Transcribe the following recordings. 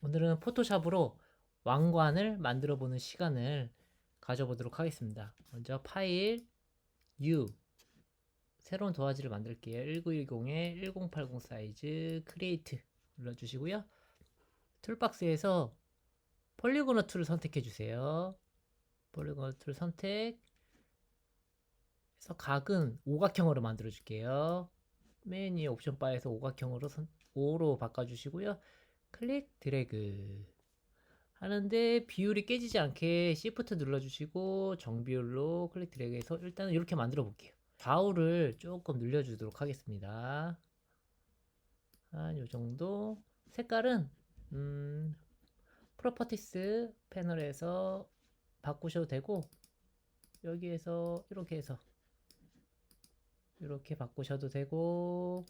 오늘은 포토샵으로 왕관을 만들어 보는 시간을 가져보도록 하겠습니다. 먼저 파일, U, 새로운 도화지를 만들게요. 1910에 1080 사이즈, 크리에이트 눌러주시고요. 툴박스에서 폴리고너 툴을 선택해 주세요. 폴리고너 툴 선택, 해서 각은 오각형으로 만들어 줄게요. 맨 위에 옵션 바에서 오각형으로 5로 바꿔주시고요. 클릭, 드래그 하는데 비율이 깨지지 않게 Shift 눌러주시고 정비율로 클릭 드래그해서 일단은 이렇게 만들어 볼게요. 좌우를 조금 늘려주도록 하겠습니다. 한 요정도. 색깔은 프로퍼티스 패널에서 바꾸셔도 되고, 여기에서 이렇게 해서 이렇게 바꾸셔도 되고,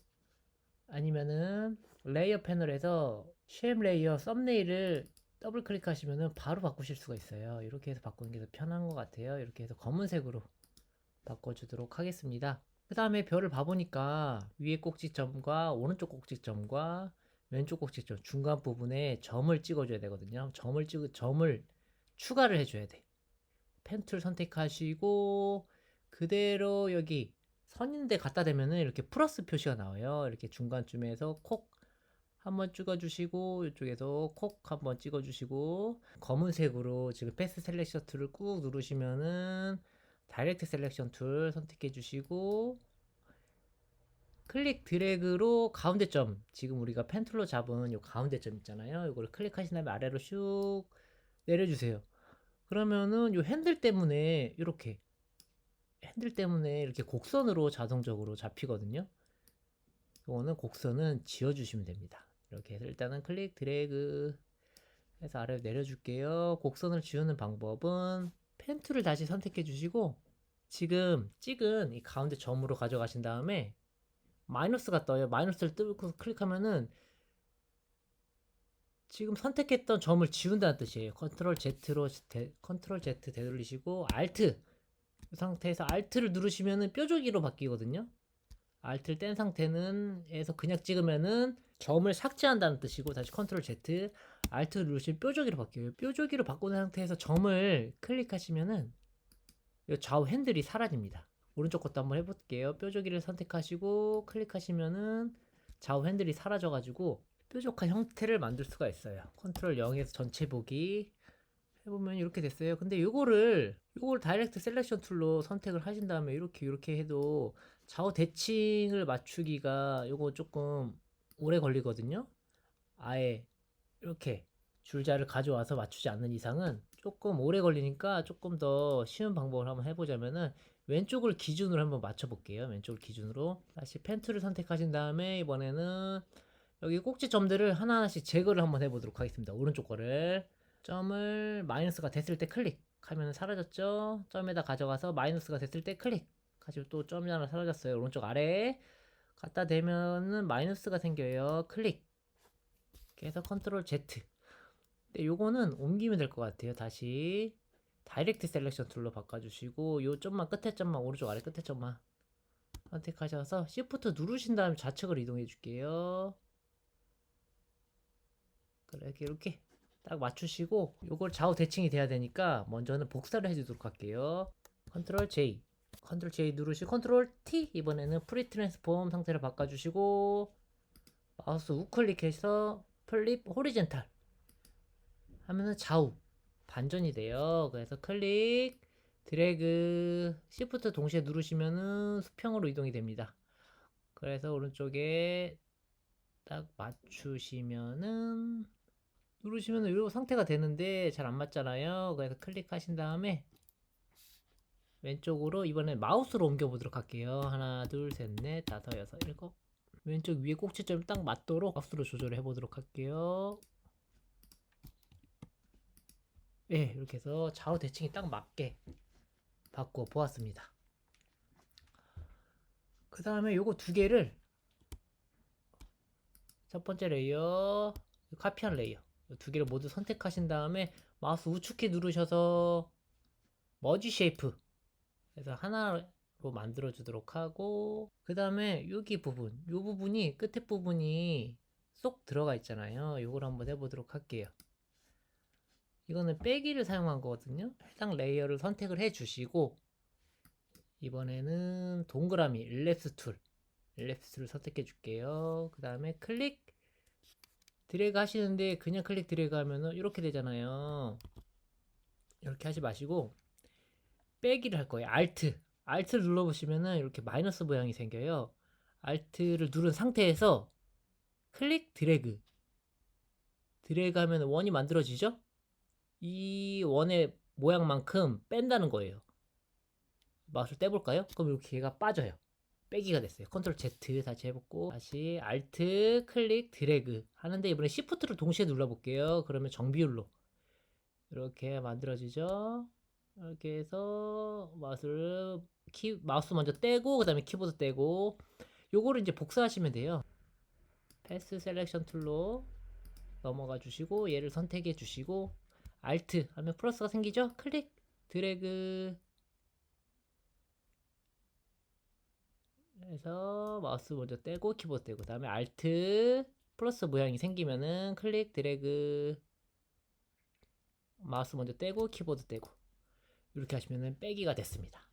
아니면은 레이어 패널에서 쉐임 레이어 썸네일을 더블 클릭하시면은 바로 바꾸실 수가 있어요. 이렇게 해서 바꾸는 게 더 편한 것 같아요. 이렇게 해서 검은색으로 바꿔주도록 하겠습니다. 그 다음에 별을 봐보니까 위에 꼭지점과 오른쪽 꼭지점과 왼쪽 꼭지점 중간 부분에 점을 찍어줘야 되거든요. 점을 추가를 해줘야 돼. 펜 툴 선택하시고 그대로 여기 선인데 갖다 대면은 이렇게 플러스 표시가 나와요. 이렇게 중간쯤에서 콕 한번 찍어주시고 이쪽에서 콕 한번 찍어주시고 검은색으로 지금 패스 셀렉션 툴을 꾹 누르시면은 다이렉트 셀렉션 툴 선택해 주시고 클릭 드래그로 가운데 점, 지금 우리가 펜 툴로 잡은 이 가운데 점 있잖아요. 이거를 클릭하신 다음에 아래로 슉 내려주세요. 그러면은 이 핸들 때문에 이렇게 곡선으로 자동적으로 잡히거든요. 이거는 곡선은 지워주시면 됩니다. 이렇게 해서 일단은 클릭 드래그 해서 아래로 내려줄게요. 곡선을 지우는 방법은 펜 툴을 다시 선택해 주시고 지금 찍은 이 가운데 점으로 가져가신 다음에 마이너스가 떠요. 마이너스를 뚫고 클릭하면은 지금 선택했던 점을 지운다는 뜻이에요. 컨트롤 Z 되돌리시고 Alt 이 상태에서 Alt를 누르시면은 뾰족이로 바뀌거든요. Alt를 뗀 상태는 에서 그냥 찍으면은 점을 삭제한다는 뜻이고, 다시 컨트롤 Z Alt 누르시면 뾰족이로 바뀌어요. 뾰족이로 바꾸는 상태에서 점을 클릭하시면은 좌우 핸들이 사라집니다. 오른쪽 것도 한번 해볼게요. 뾰족이를 선택하시고 클릭하시면은 좌우 핸들이 사라져가지고 뾰족한 형태를 만들 수가 있어요. 컨트롤 0에서 전체 보기 해보면 이렇게 됐어요. 근데 요걸 다이렉트 셀렉션 툴로 선택을 하신 다음에 이렇게 해도 좌우 대칭을 맞추기가 요거 조금 오래 걸리거든요. 아예 이렇게 줄자를 가져와서 맞추지 않는 이상은 조금 오래 걸리니까 조금 더 쉬운 방법을 한번 해보자면은 왼쪽을 기준으로 한번 맞춰볼게요. 왼쪽을 기준으로 다시 펜 툴을 선택하신 다음에 이번에는 여기 꼭지점들을 하나하나씩 제거를 한번 해보도록 하겠습니다. 오른쪽 거를 점을 마이너스가 됐을 때 클릭하면 사라졌죠. 점에다 가져가서 마이너스가 됐을 때 클릭 가지고 또 점이 하나 사라졌어요. 오른쪽 아래에 갖다 대면은 마이너스가 생겨요. 클릭 그래서 컨트롤 Z. 근데 요거는 옮기면 될 것 같아요. 다시 다이렉트 셀렉션 툴로 바꿔주시고 요 점만 끝에 점만 오른쪽 아래 끝에 점만 선택하셔서 Shift 누르신 다음에 좌측으로 이동해 줄게요. 그래 이렇게 딱 맞추시고 요걸 좌우 대칭이 돼야 되니까 먼저는 복사를 해주도록 할게요. 컨트롤 J 컨트롤 J 누르시고 컨트롤 T 이번에는 프리 트랜스폼 상태를 바꿔주시고 마우스 우클릭해서 플립 호리젠탈 하면은 좌우 반전이 돼요. 그래서 클릭 드래그 시프트 동시에 누르시면은 수평으로 이동이 됩니다. 그래서 오른쪽에 딱 맞추시면은 누르시면은 이 상태가 되는데 잘 안 맞잖아요. 그래서 클릭하신 다음에 왼쪽으로 이번엔 마우스로 옮겨 보도록 할게요. 하나 둘셋넷 다섯 여섯 일곱 왼쪽 위에 꼭지점이 딱 맞도록 마우스로 조절해 보도록 할게요. 예, 이렇게 해서 좌우 대칭이 딱 맞게 바꿔 보았습니다. 그 다음에 요거 두 개를 첫 번째 레이어, 카피한 레이어 두 개를 모두 선택하신 다음에 마우스 우측키 누르셔서 머지 쉐이프 해서 하나로 만들어 주도록 하고 그 다음에 여기 부분 요 부분이 끝에 부분이 쏙 들어가 있잖아요. 요걸 한번 해보도록 할게요. 이거는 빼기를 사용한 거거든요. 해당 레이어를 선택을 해 주시고 이번에는 동그라미 일랩스 툴을 선택해 줄게요. 그 다음에 클릭 드래그 하시는데 그냥 클릭 드래그 하면은 이렇게 되잖아요. 이렇게 하지 마시고 빼기를 할 거예요. Alt를 눌러보시면은 이렇게 마이너스 모양이 생겨요. Alt를 누른 상태에서 클릭 드래그 하면 원이 만들어지죠? 이 원의 모양만큼 뺀다는 거예요. 마우스를 떼볼까요? 그럼 이렇게 얘가 빠져요. 빼기가 됐어요. 컨트롤 Z 다시 해보고 다시 Alt 클릭 드래그 하는데 이번에 Shift를 동시에 눌러볼게요. 그러면 정비율로 이렇게 만들어지죠. 이렇게 해서 마우스 먼저 떼고 그 다음에 키보드 떼고 요거를 이제 복사하시면 돼요. 패스 셀렉션 툴로 넘어가 주시고 얘를 선택해 주시고 Alt 하면 플러스가 생기죠? 클릭 드래그 해서 마우스 먼저 떼고 키보드 떼고 그 다음에 Alt 플러스 모양이 생기면은 클릭 드래그 마우스 먼저 떼고 키보드 떼고 이렇게 하시면은 빼기가 됐습니다.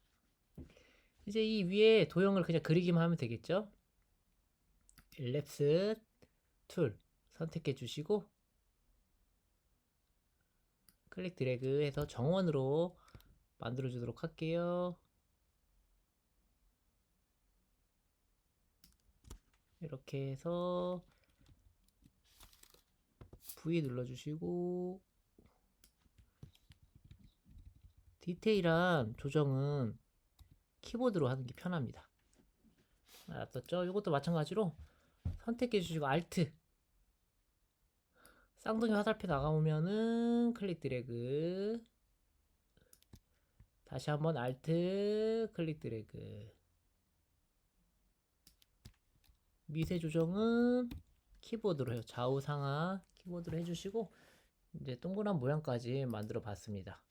이제 이 위에 도형을 그냥 그리기만 하면 되겠죠? 일랩스 툴 선택해 주시고 클릭 드래그 해서 정원으로 만들어 주도록 할게요. 이렇게 해서 V 눌러주시고 디테일한 조정은 키보드로 하는 게 편합니다. 알았죠? 이것도 마찬가지로 선택해 주시고 Alt 쌍둥이 화살표 나가오면은 클릭 드래그 다시 한번 Alt 클릭 드래그 미세 조정은 키보드로 해요. 좌우 상하 키보드로 해주시고 이제 동그란 모양까지 만들어 봤습니다.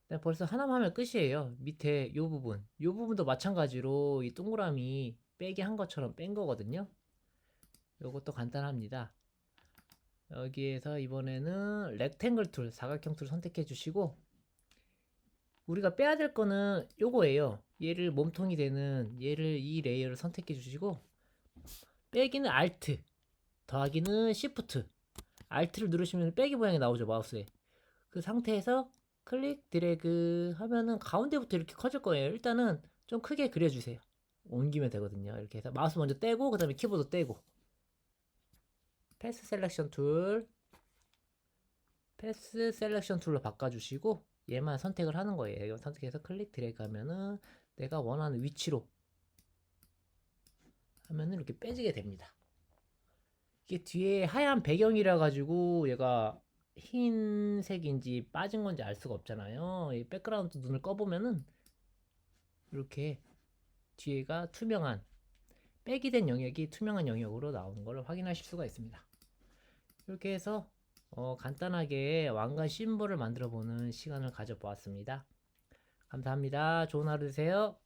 네, 벌써 하나만 하면 끝이에요. 밑에 요 부분도 마찬가지로 이 동그라미 빼기 한 것처럼 뺀 거거든요. 요것도 간단합니다. 여기에서 이번에는 렉탱글 툴, 사각형 툴 선택해 주시고 우리가 빼야 될 거는 요거예요. 얘를 몸통이 되는 이 레이어를 선택해 주시고 빼기는 Alt, 더하기는 Shift. Alt를 누르시면 빼기 모양이 나오죠, 마우스에. 그 상태에서 클릭 드래그 하면은 가운데부터 이렇게 커질 거예요. 일단은 좀 크게 그려주세요. 옮기면 되거든요. 이렇게 해서 마우스 먼저 떼고 그 다음에 키보드 떼고 패스 셀렉션 툴로 바꿔주시고 얘만 선택을 하는 거예요. 이거 선택해서 클릭 드래그 하면은 내가 원하는 위치로 하면은 이렇게 빼지게 됩니다. 이게 뒤에 하얀 배경이라 가지고 얘가 흰색인지 빠진 건지 알 수가 없잖아요. 이 백그라운드 눈을 꺼보면은 이렇게 뒤에가 투명한 빼기 된 영역이 투명한 영역으로 나오는 걸 확인하실 수가 있습니다. 이렇게 해서 간단하게 왕관 심볼을 만들어 보는 시간을 가져보았습니다. 감사합니다. 좋은 하루 되세요.